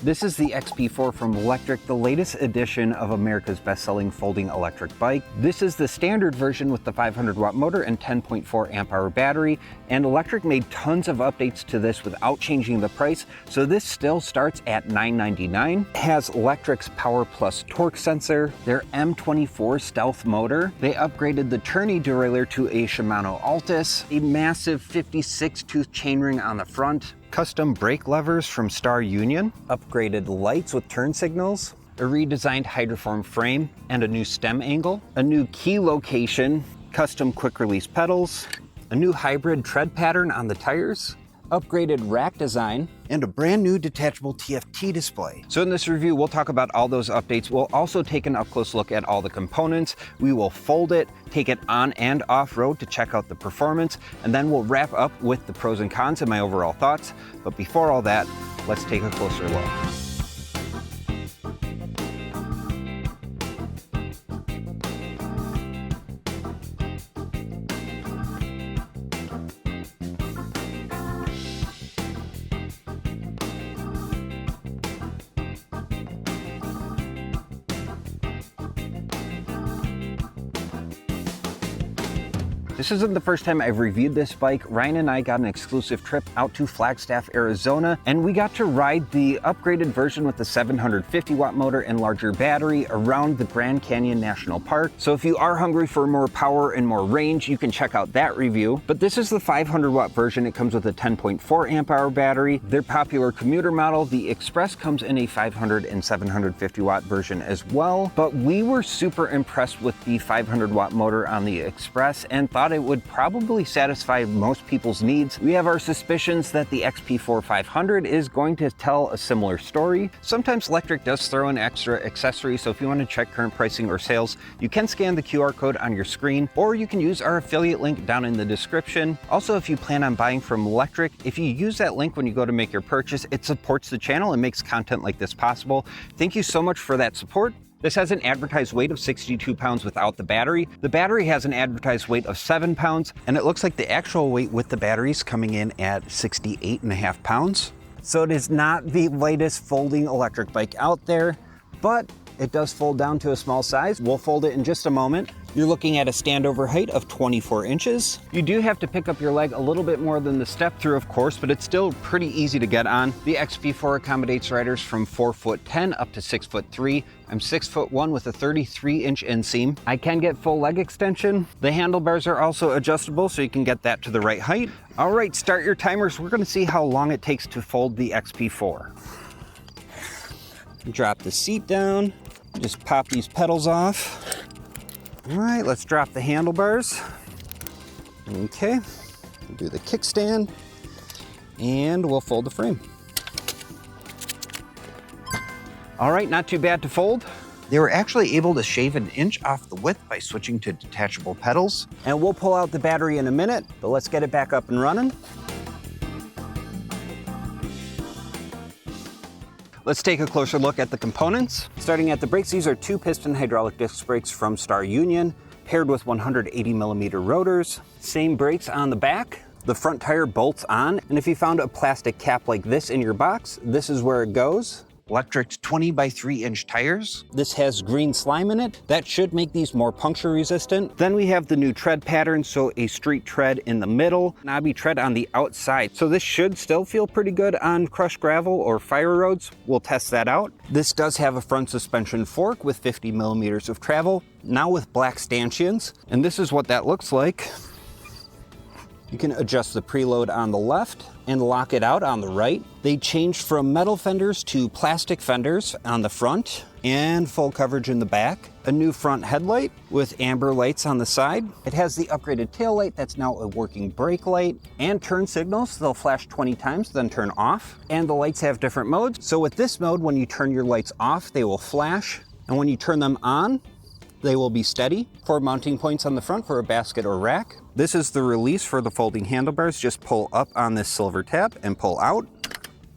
This is the XP4 from Lectric, the latest edition of America's best-selling folding electric bike. This is the standard version with the 500-watt motor and 10.4 amp-hour battery, and Lectric made tons of updates to this without changing the price, so this still starts at $999. It has Lectric's Power Plus torque sensor, their M24 stealth motor. They upgraded the tourney derailleur to a Shimano Altus, a massive 56-tooth chainring on the front, custom brake levers from Star Union, upgraded lights with turn signals, a redesigned hydroform frame and a new stem angle, a new key location, custom quick release pedals, a new hybrid tread pattern on the tires, upgraded rack design, and a brand new detachable TFT display. So in this review, we'll talk about all those updates. We'll also take an up-close look at all the components. We will fold it, take it on and off-road to check out the performance, and then we'll wrap up with the pros and cons and my overall thoughts. But before all that, let's take a closer look. This isn't the first time I've reviewed this bike. Ryan and I got an exclusive trip out to Flagstaff, Arizona, and we got to ride the upgraded version with the 750-watt motor and larger battery around the Grand Canyon National Park. So if you are hungry for more power and more range, you can check out that review. But this is the 500-watt version. It comes with a 10.4 amp-hour battery. Their popular commuter model, the Express, comes in a 500 and 750-watt version as well. But we were super impressed with the 500-watt motor on the Express and thought it would probably satisfy most people's needs. We have our suspicions that the XP4 500 is going to tell a similar story. Sometimes Lectric does throw in extra accessories, so if you want to check current pricing or sales, you can scan the QR code on your screen, or you can use our affiliate link down in the description. Also, if you plan on buying from Lectric, if you use that link when you go to make your purchase, it supports the channel and makes content like this possible. Thank you so much for that support. This has an advertised weight of 62 pounds without the battery. The battery has an advertised weight of 7 pounds, and it looks like the actual weight with the batteries coming in at 68.5 pounds. So it is not the lightest folding electric bike out there, but it does fold down to a small size. We'll fold it in just a moment. You're looking at a standover height of 24 inches. You do have to pick up your leg a little bit more than the step through, of course, but it's still pretty easy to get on. The XP4 accommodates riders from 4'10" up to 6'3". I'm 6'1" with a 33-inch inseam. I can get full leg extension. The handlebars are also adjustable, so you can get that to the right height. All right, start your timers. We're gonna see how long it takes to fold the XP4. Drop the seat down. Just pop these pedals off. All right, let's drop the handlebars. Okay, do the kickstand, and we'll fold the frame. All right, not too bad to fold. They were actually able to shave an inch off the width by switching to detachable pedals. And we'll pull out the battery in a minute, but let's get it back up and running. Let's take a closer look at the components. Starting at the brakes, these are 2-piston hydraulic disc brakes from Star Union, paired with 180mm rotors. Same brakes on the back. The front tire bolts on, and if you found a plastic cap like this in your box, this is where it goes. Lectric's 20 by 3-inch tires. This has green slime in it. That should make these more puncture resistant. Then we have the new tread pattern, so a street tread in the middle, knobby tread on the outside. So this should still feel pretty good on crushed gravel or fire roads. We'll test that out. This does have a front suspension fork with 50mm of travel, now with black stanchions. And this is what that looks like. You can adjust the preload on the left and lock it out on the right. They changed from metal fenders to plastic fenders on the front and full coverage in the back. A new front headlight with amber lights on the side. It has the upgraded tail light that's now a working brake light, and turn signals. They'll flash 20 times, then turn off. And the lights have different modes. So with this mode, when you turn your lights off, they will flash. And when you turn them on, they will be steady. 4 mounting points on the front for a basket or rack. This is the release for the folding handlebars. Just pull up on this silver tab and pull out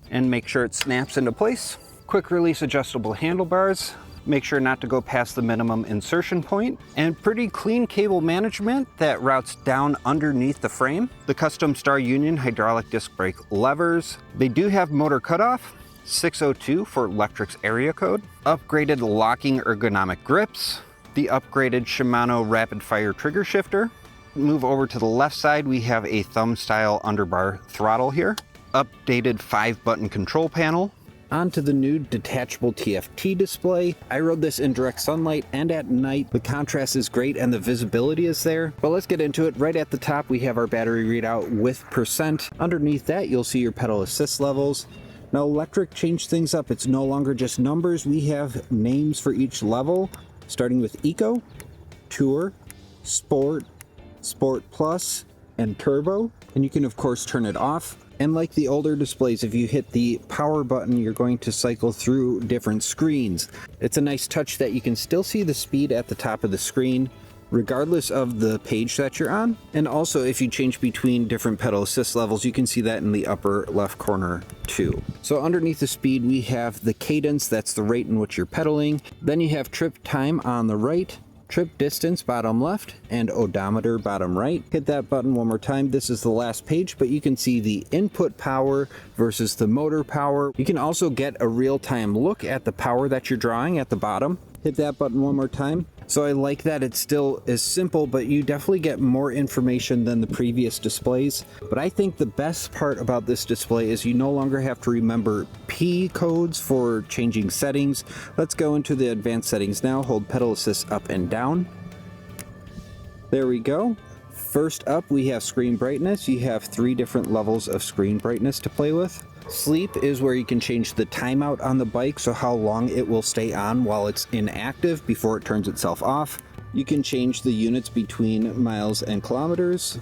and make sure it snaps into place. Quick release adjustable handlebars. Make sure not to go past the minimum insertion point, and pretty clean cable management that routes down underneath the frame. The custom Star Union hydraulic disc brake levers. They do have motor cutoff, 602 for Lectric's area code, upgraded locking ergonomic grips, the upgraded Shimano rapid fire trigger shifter. Move over to the left side, we have a thumb style underbar throttle here, updated 5-button control panel. Onto the new Detachable TFT display. I rode this in direct sunlight and at night. The contrast is great and the visibility is there. But let's get into it. Right at the top, we have our battery readout with percent. Underneath that, you'll see your pedal assist levels. Now, Lectric changed things up. It's no longer just numbers. We have names for each level, starting with Eco, Tour, Sport, Sport Plus, and Turbo. And you can, of course, turn it off. And like the older displays, if you hit the power button, you're going to cycle through different screens. It's a nice touch that you can still see the speed at the top of the screen, regardless of the page that you're on. And also, if you change between different pedal assist levels, you can see that in the upper left corner too. So underneath the speed, we have the cadence, that's the rate in which you're pedaling. Then you have trip time on the right, trip distance bottom left, and odometer bottom right. Hit that button one more time. This is the last page, but you can see the input power versus the motor power. You can also get a real-time look at the power that you're drawing at the bottom. Hit that button one more time. So I like that it still is simple, but you definitely get more information than the previous displays. But I think the best part about this display is you no longer have to remember P codes for changing settings. Let's go into the advanced settings now. Hold pedal assist up and down. There we go. First up, we have screen brightness. You have 3 different levels of screen brightness to play with. Sleep is where you can change the timeout on the bike, so how long it will stay on while it's inactive before it turns itself off. You can change the units between miles and kilometers.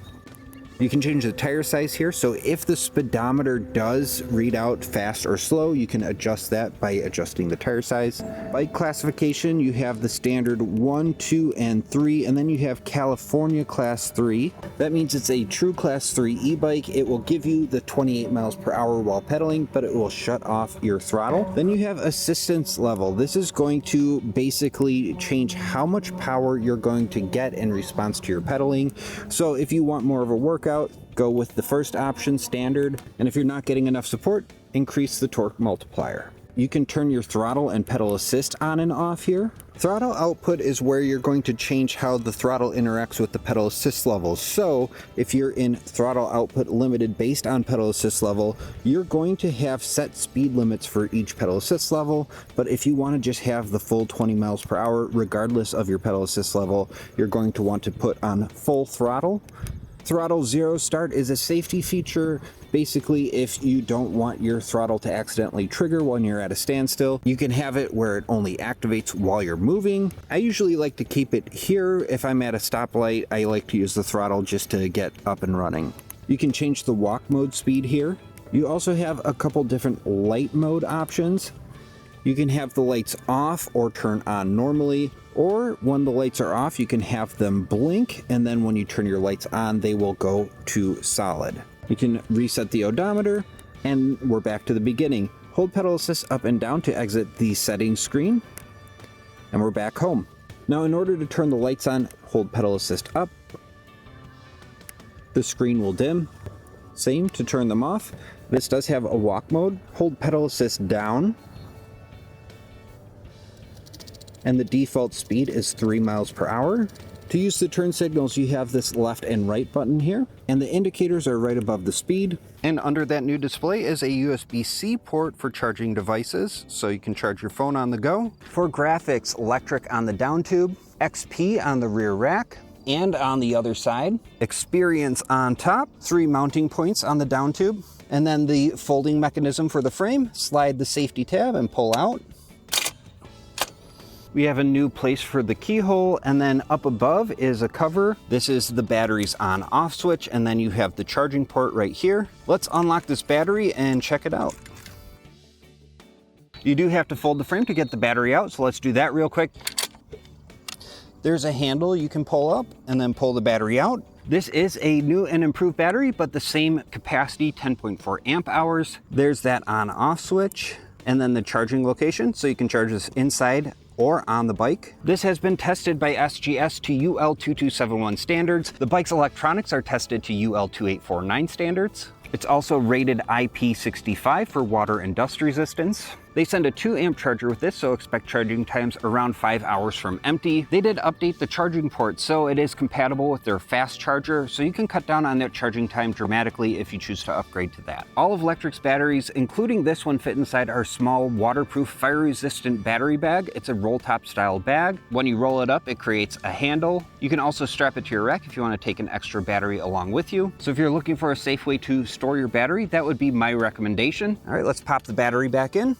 You can change the tire size here, so if the speedometer does read out fast or slow, you can adjust that by adjusting the tire size. Bike classification, you have the standard 1, 2, and 3, and then you have California Class 3. That means it's a true Class 3 e-bike. It will give you the 28 miles per hour while pedaling, but it will shut off your throttle. Then you have assistance level. This is going to basically change how much power you're going to get in response to your pedaling. So if you want more of a workout, go with the first option, standard, and if you're not getting enough support, increase the torque multiplier. You can turn your throttle and pedal assist on and off here. Throttle output is where you're going to change how the throttle interacts with the pedal assist levels. So if you're in throttle output limited based on pedal assist level, you're going to have set speed limits for each pedal assist level. But if you want to just have the full 20 miles per hour, regardless of your pedal assist level, you're going to want to put on full throttle. Throttle zero start is a safety feature. Basically, if you don't want your throttle to accidentally trigger when you're at a standstill, you can have it where it only activates while you're moving. I usually like to keep it here. If I'm at a stoplight, I like to use the throttle just to get up and running. You can change the walk mode speed here. You also have a couple different light mode options. You can have the lights off or turn on normally, or when the lights are off, you can have them blink, and then when you turn your lights on, they will go to solid. You can reset the odometer, and we're back to the beginning. Hold pedal assist up and down to exit the settings screen, and we're back home. Now, in order to turn the lights on, hold pedal assist up. The screen will dim. Same to turn them off. This does have a walk mode. Hold pedal assist down. And the default speed is 3 miles per hour. To use the turn signals, you have this left and right button here, and the indicators are right above the speed. And under that new display is a USB-C port for charging devices, so you can charge your phone on the go. For graphics, Lectric on the down tube, XP on the rear rack, and on the other side, Experience on top, 3 mounting points on the down tube, and then the folding mechanism for the frame. Slide the safety tab and pull out. We have a new place for the keyhole, and then up above is a cover. This is the battery's on-off switch, and then you have the charging port right here. Let's unlock this battery and check it out. You do have to fold the frame to get the battery out, so let's do that real quick. There's a handle you can pull up and then pull the battery out. This is a new and improved battery, but the same capacity, 10.4 amp hours. There's that on-off switch, and then the charging location, so you can charge this inside or on the bike. This has been tested by SGS to UL 2271 standards. The bike's electronics are tested to UL 2849 standards. It's also rated IP65 for water and dust resistance. They send a 2 amp charger with this, so expect charging times around 5 hours from empty. They did update the charging port, so it is compatible with their fast charger, so you can cut down on that charging time dramatically if you choose to upgrade to that. All of Lectric's batteries, including this one, fit inside our small waterproof fire-resistant battery bag. It's a roll-top style bag. When you roll it up, it creates a handle. You can also strap it to your rack if you want to take an extra battery along with you. So if you're looking for a safe way to store your battery, that would be my recommendation. All right, let's pop the battery back in.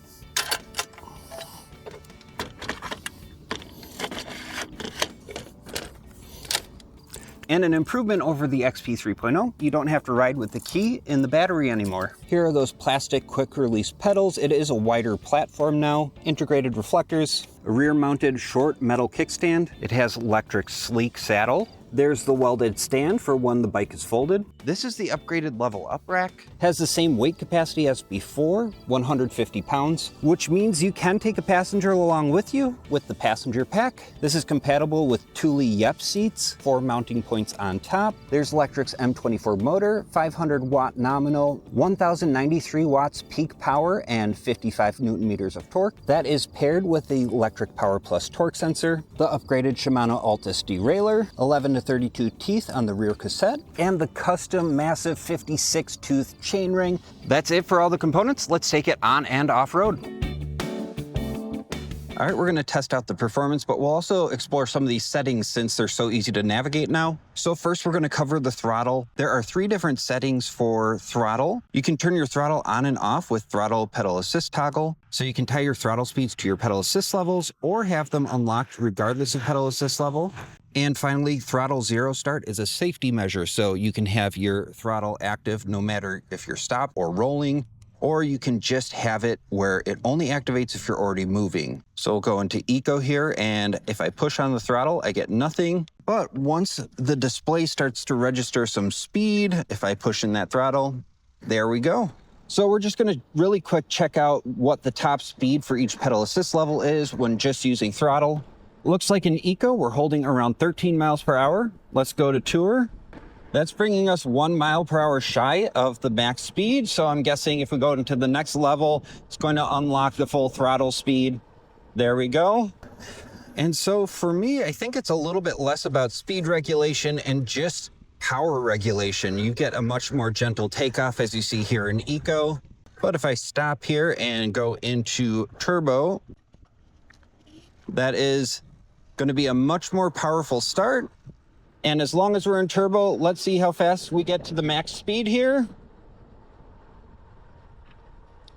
And an improvement over the XP 3.0, you don't have to ride with the key in the battery anymore. Here are those plastic quick release pedals. It is a wider platform now, integrated reflectors, a rear mounted short metal kickstand. It has Lectric's sleek saddle. There's the welded stand for when the bike is folded. This is the upgraded level up rack. Has the same weight capacity as before, 150 pounds, which means you can take a passenger along with you with the passenger pack. This is compatible with Thule Yep seats, 4 mounting points on top. There's Lectric's M24 motor, 500 watt nominal, 1093 watts peak power, and 55 Newton meters of torque. That is paired with the Lectric Power Plus torque sensor, the upgraded Shimano Altus derailleur, 11 to 32 teeth on the rear cassette, and the custom massive 56 tooth chainring. That's it for all the components. Let's take it on and off road. All right, we're gonna test out the performance, but we'll also explore some of these settings since they're so easy to navigate now. So first we're gonna cover the throttle. There are 3 different settings for throttle. You can turn your throttle on and off with throttle pedal assist toggle. So you can tie your throttle speeds to your pedal assist levels or have them unlocked regardless of pedal assist level. And finally, throttle zero start is a safety measure. So you can have your throttle active no matter if you're stopped or rolling, or you can just have it where it only activates if you're already moving. So we'll go into Eco here, and if I push on the throttle, I get nothing. But once the display starts to register some speed, if I push in that throttle, there we go. So we're just gonna really quick check out what the top speed for each pedal assist level is when just using throttle. Looks like in Eco, we're holding around 13 miles per hour. Let's go to Tour. That's bringing us 1 mile per hour shy of the max speed. So I'm guessing if we go into the next level, it's going to unlock the full throttle speed. There we go. And so for me, I think it's a little bit less about speed regulation and just power regulation. You get a much more gentle takeoff as you see here in Eco. But if I stop here and go into Turbo, that is going to be a much more powerful start. And as long as we're in turbo, let's see how fast we get to the max speed here.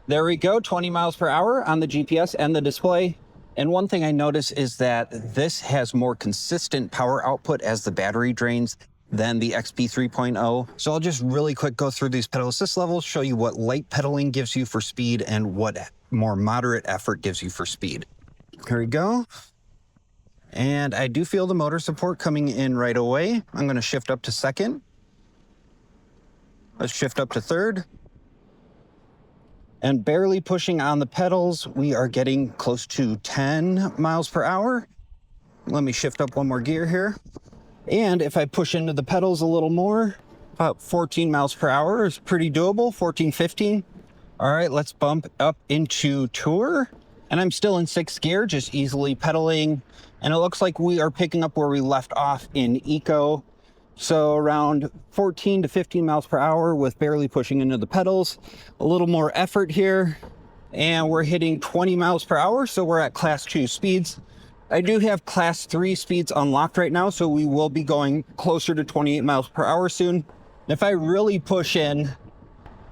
There we go, 20 miles per hour on the GPS and the display. And one thing I notice is that this has more consistent power output as the battery drains than the XP 3.0. So I'll just really quick go through these pedal assist levels, show you what light pedaling gives you for speed and what more moderate effort gives you for speed. Here we go. And I do feel the motor support coming in right away. I'm going to shift up to second. Let's shift up to third. And barely pushing on the pedals, we are getting close to 10 miles per hour. Let me shift up one more gear here. And if I push into the pedals a little more, about 14 miles per hour is pretty doable, 14, 15. All right, let's bump up into Tour. And I'm still in 6th gear, just easily pedaling. And it looks like we are picking up where we left off in Eco. So around 14 to 15 miles per hour with barely pushing into the pedals. A little more effort here. And we're hitting 20 miles per hour, so we're at Class 2 speeds. I do have Class 3 speeds unlocked right now, so we will be going closer to 28 miles per hour soon. If I really push in,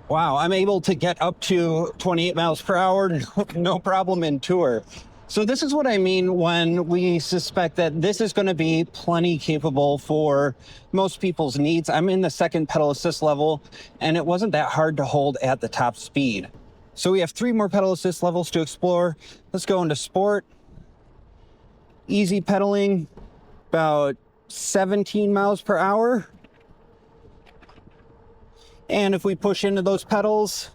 wow, I'm able to get up to 28 miles per hour, no problem in Tour. So this is what I mean when we suspect that this is going to be plenty capable for most people's needs. I'm in the 2nd pedal assist level, and it wasn't that hard to hold at the top speed. So we have 3 more pedal assist levels to explore. Let's go into Sport. Easy pedaling, about 17 miles per hour. And if we push into those pedals,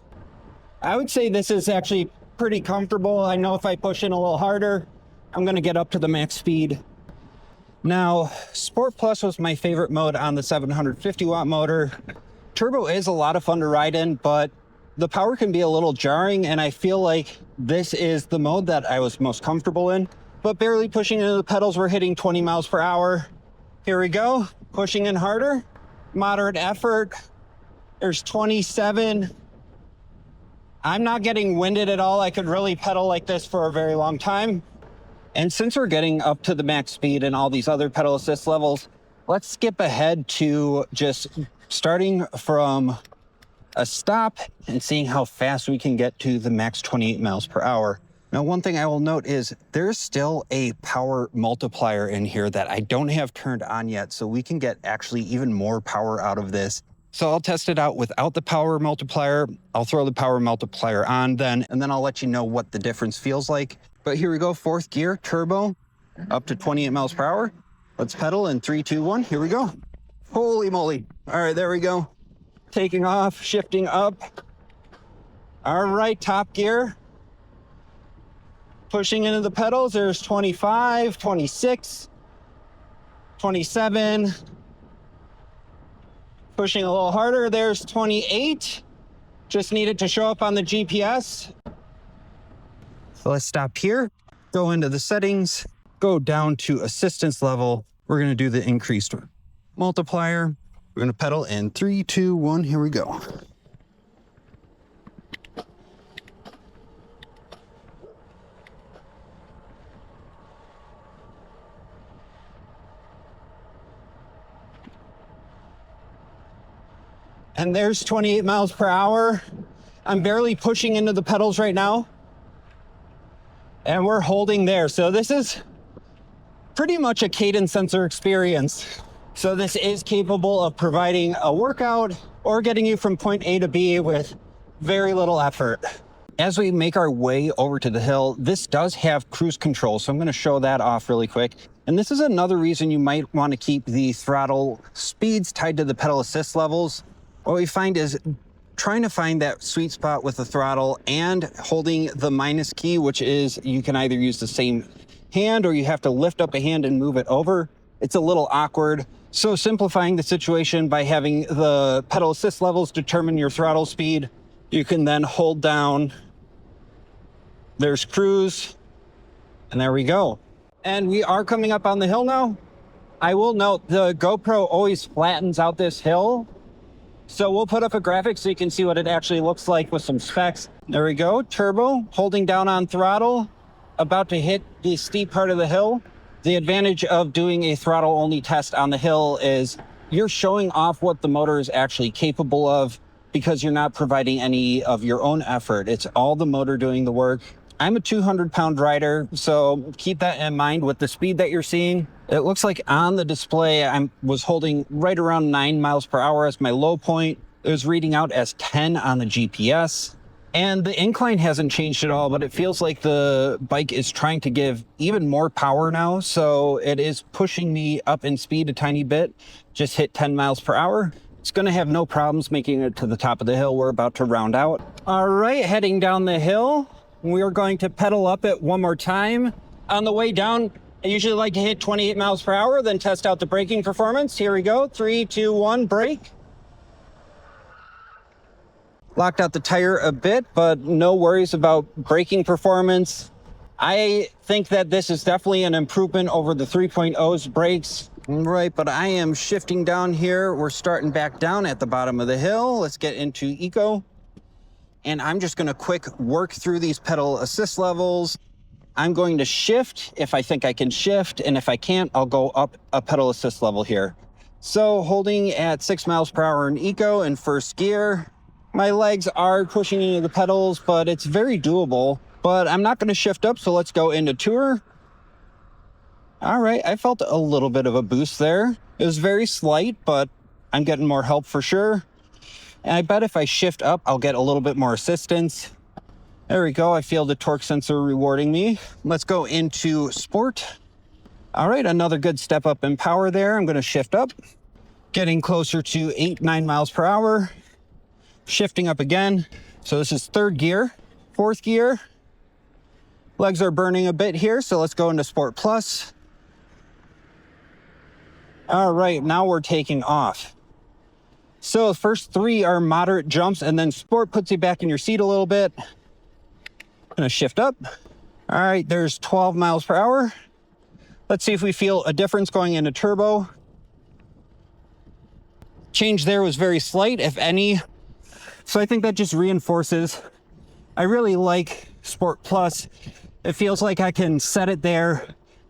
I would say this is actually pretty comfortable. I know if I push in a little harder, I'm going to get up to the max speed. Now, Sport Plus was my favorite mode on the 750 watt motor. Turbo is a lot of fun to ride in, but the power can be a little jarring, and I feel like this is the mode that I was most comfortable in. But barely pushing into the pedals, we're hitting 20 miles per hour. Here we go, pushing in harder, moderate effort. There's 27. I'm not getting winded at all. I could really pedal like this for a very long time. And since we're getting up to the max speed and all these other pedal assist levels, let's skip ahead to just starting from a stop and seeing how fast we can get to the max 28 miles per hour. Now, one thing I will note is there's still a power multiplier in here that I don't have turned on yet, so we can get actually even more power out of this. So I'll test it out without the power multiplier. I'll throw the power multiplier on then, and then I'll let you know what the difference feels like. But here we go, 4th gear, turbo, up to 28 miles per hour. Let's pedal in 3, 2, 1, here we go. Holy moly. All right, there we go. Taking off, shifting up. All right, top gear. Pushing into the pedals, there's 25, 26, 27. Pushing a little harder, there's 28. Just need it to show up on the GPS. So let's stop here, go into the settings, go down to assistance level. We're gonna do the increased multiplier. We're gonna pedal in 3, 2, 1, here we go. And there's 28 miles per hour. I'm barely pushing into the pedals right now. And we're holding there. So this is pretty much a cadence sensor experience. So this is capable of providing a workout or getting you from point A to B with very little effort. As we make our way over to the hill, this does have cruise control. So I'm gonna show that off really quick. And this is another reason you might wanna keep the throttle speeds tied to the pedal assist levels. What we find is trying to find that sweet spot with the throttle and holding the minus key, which is you can either use the same hand or you have to lift up a hand and move it over. It's a little awkward. So simplifying the situation by having the pedal assist levels determine your throttle speed, you can then hold down. There's cruise, and there we go. And we are coming up on the hill now. I will note the GoPro always flattens out this hill. So we'll put up a graphic so you can see what it actually looks like with some specs. There we go, turbo, holding down on throttle, about to hit the steep part of the hill. The advantage of doing a throttle only test on the hill is you're showing off what the motor is actually capable of because you're not providing any of your own effort. It's all the motor doing the work. I'm a 200-pound rider, so keep that in mind with the speed that you're seeing. It looks like on the display, I was holding right around 9 miles per hour as my low point. It was reading out as 10 on the GPS. And the incline hasn't changed at all, but it feels like the bike is trying to give even more power now. So it is pushing me up in speed a tiny bit. Just hit 10 miles per hour. It's gonna have no problems making it to the top of the hill. We're about to round out. All right, heading down the hill. We are going to pedal up it one more time. On the way down, I usually like to hit 28 miles per hour, then test out the braking performance. Here we go, 3, 2, 1, brake. Locked out the tire a bit, but no worries about braking performance. I think that this is definitely an improvement over the 3.0's brakes. Right, but I am shifting down here. We're starting back down at the bottom of the hill. Let's get into eco. And I'm just gonna quick work through these pedal assist levels. I'm going to shift if I think I can shift, and if I can't, I'll go up a pedal assist level here. So holding at 6 miles per hour in eco in first gear. My legs are pushing into the pedals, but it's very doable. But I'm not gonna shift up, so let's go into tour. All right, I felt a little bit of a boost there. It was very slight, but I'm getting more help for sure. And I bet if I shift up, I'll get a little bit more assistance. There we go, I feel the torque sensor rewarding me. Let's go into sport. All right, another good step up in power there. I'm gonna shift up. Getting closer to 8, 9 miles per hour. Shifting up again. So this is third gear, fourth gear. Legs are burning a bit here, so let's go into Sport Plus. All right, now we're taking off. So the first 3 are moderate jumps, and then Sport puts you back in your seat a little bit. Gonna shift up. All right, there's 12 miles per hour. Let's see if we feel a difference going into turbo. Change there was very slight, if any. So I think that just reinforces. I really like Sport Plus. It feels like I can set it there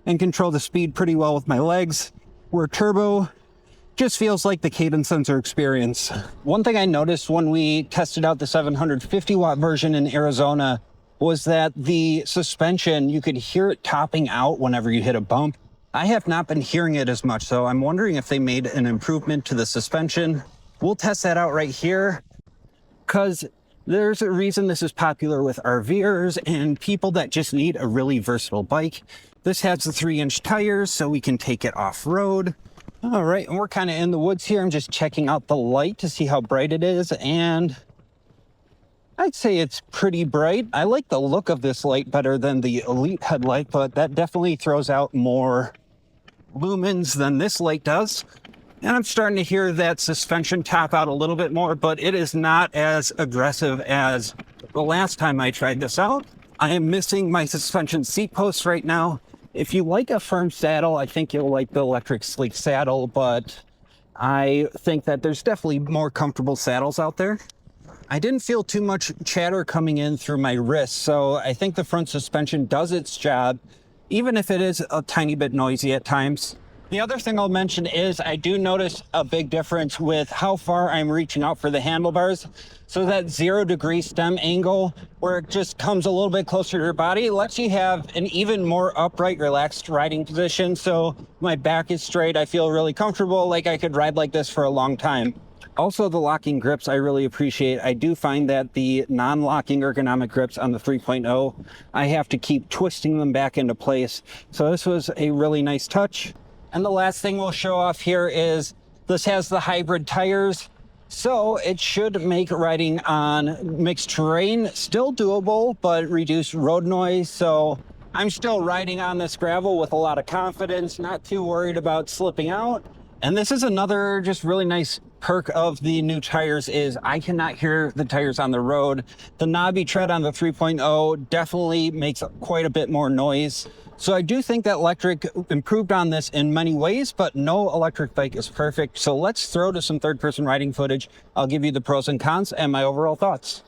and control the speed pretty well with my legs, where turbo just feels like the cadence sensor experience. One thing I noticed when we tested out the 750 watt version in Arizona was that the suspension, you could hear it topping out whenever you hit a bump. I have not been hearing it as much, so I'm wondering if they made an improvement to the suspension. We'll test that out right here, because there's a reason this is popular with RVers and people that just need a really versatile bike. This has the 3-inch tires, so we can take it off-road. All right, and we're kind of in the woods here. I'm just checking out the light to see how bright it is, and I'd say it's pretty bright. I like the look of this light better than the Elite headlight, but that definitely throws out more lumens than this light does. And I'm starting to hear that suspension top out a little bit more, but it is not as aggressive as the last time I tried this out. I am missing my suspension seat posts right now. If you like a firm saddle, I think you'll like the Lectric Sleek saddle, but I think that there's definitely more comfortable saddles out there. I didn't feel too much chatter coming in through my wrist, so I think the front suspension does its job, even if it is a tiny bit noisy at times. The other thing I'll mention is I do notice a big difference with how far I'm reaching out for the handlebars. So that 0-degree stem angle, where it just comes a little bit closer to your body, lets you have an even more upright, relaxed riding position. So my back is straight. I feel really comfortable, like I could ride like this for a long time. Also, the locking grips I really appreciate. I do find that the non-locking ergonomic grips on the 3.0, I have to keep twisting them back into place. So this was a really nice touch. And the last thing we'll show off here is this has the hybrid tires. So it should make riding on mixed terrain still doable, but reduce road noise. So I'm still riding on this gravel with a lot of confidence, not too worried about slipping out. And this is another just really nice perk of the new tires is I cannot hear the tires on the road. The knobby tread on the 3.0 definitely makes quite a bit more noise. So I do think that Lectric improved on this in many ways, but no electric bike is perfect. So let's throw to some third-person riding footage. I'll give you the pros and cons and my overall thoughts.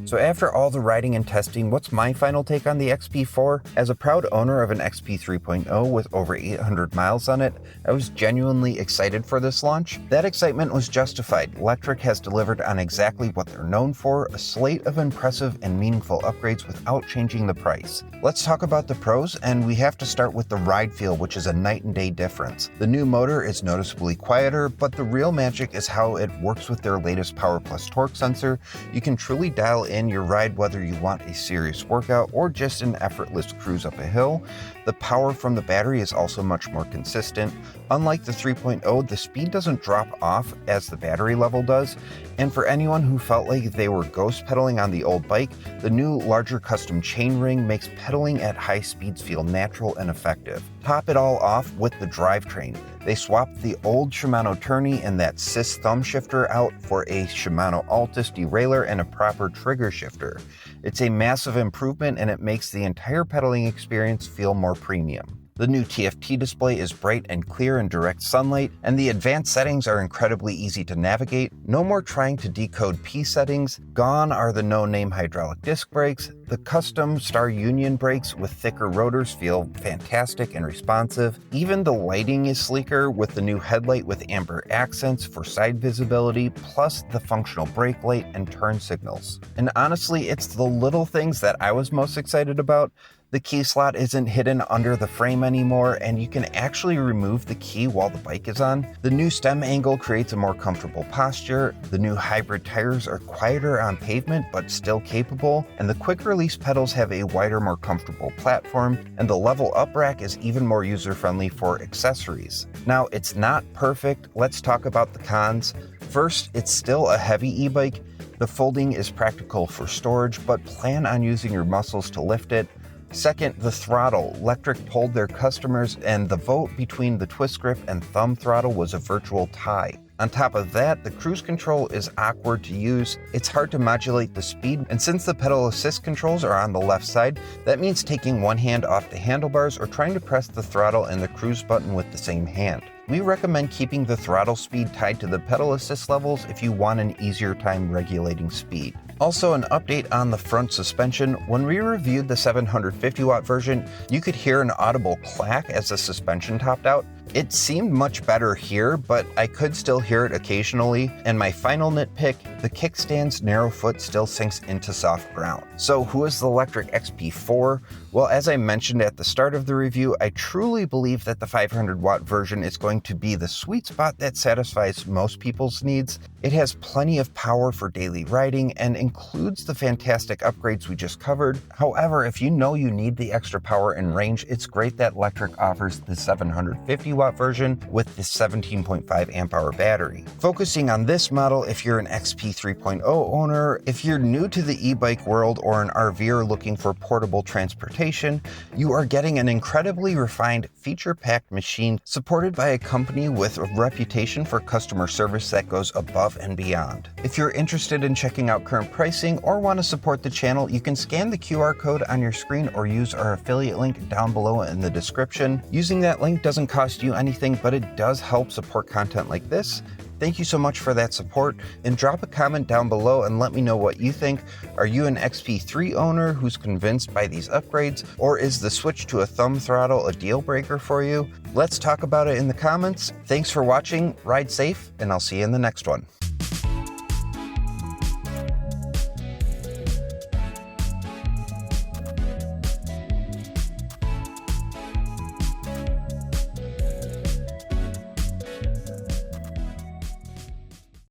So after all the riding and testing, what's my final take on the XP4? As a proud owner of an XP 3.0 with over 800 miles on it, I was genuinely excited for this launch. That excitement was justified. Lectric has delivered on exactly what they're known for, a slate of impressive and meaningful upgrades without changing the price. Let's talk about the pros, and we have to start with the ride feel, which is a night and day difference. The new motor is noticeably quieter, but the real magic is how it works with their latest Power Plus torque sensor. You can truly dial in your ride whether you want a serious workout or just an effortless cruise up a hill. The power from the battery is also much more consistent. Unlike the 3.0, the speed doesn't drop off as the battery level does. And for anyone who felt like they were ghost pedaling on the old bike, the new larger custom chainring makes pedaling at high speeds feel natural and effective. Top it all off with the drivetrain. They swapped the old Shimano tourney and that cis thumb shifter out for a Shimano Altus derailleur and a proper trigger shifter. It's a massive improvement, and it makes the entire pedaling experience feel more premium. The new TFT display is bright and clear in direct sunlight, and the advanced settings are incredibly easy to navigate. No more trying to decode P settings. Gone are the no-name hydraulic disc brakes. The custom Star Union brakes with thicker rotors feel fantastic and responsive. Even the lighting is sleeker with the new headlight with amber accents for side visibility, plus the functional brake light and turn signals. And honestly, it's the little things that I was most excited about. The key slot isn't hidden under the frame anymore, and you can actually remove the key while the bike is on. The new stem angle creates a more comfortable posture. The new hybrid tires are quieter on pavement, but still capable. And the quick release pedals have a wider, more comfortable platform. And the level up rack is even more user-friendly for accessories. Now, it's not perfect. Let's talk about the cons. First, it's still a heavy e-bike. The folding is practical for storage, but plan on using your muscles to lift it. Second, the throttle. Lectric polled their customers, and the vote between the twist grip and thumb throttle was a virtual tie. On top of that, the cruise control is awkward to use. It's hard to modulate the speed, and since the pedal assist controls are on the left side, that means taking one hand off the handlebars or trying to press the throttle and the cruise button with the same hand. We recommend keeping the throttle speed tied to the pedal assist levels if you want an easier time regulating speed. Also, an update on the front suspension. When we reviewed the 750 watt version, you could hear an audible clack as the suspension topped out. It seemed much better here, but I could still hear it occasionally. And my final nitpick, the kickstand's narrow foot still sinks into soft ground. So who is the Lectric XP for? Well, as I mentioned at the start of the review, I truly believe that the 500 watt version is going to be the sweet spot that satisfies most people's needs. It has plenty of power for daily riding and includes the fantastic upgrades we just covered. However, if you know you need the extra power and range, it's great that Lectric offers the 750 watt version with the 17.5 amp hour battery. Focusing on this model, if you're an XP 3.0 owner, if you're new to the e-bike world or an RVer looking for portable transportation, you are getting an incredibly refined, feature-packed machine supported by a company with a reputation for customer service that goes above and beyond. If you're interested in checking out current pricing or want to support the channel, you can scan the QR code on your screen or use our affiliate link down below in the description. Using that link doesn't cost you anything, but it does help support content like this. Thank you so much for that support, and drop a comment down below and let me know what you think. Are you an XP3 owner who's convinced by these upgrades, or is the switch to a thumb throttle a deal breaker for you? Let's talk about it in the comments. Thanks for watching, ride safe, and I'll see you in the next one.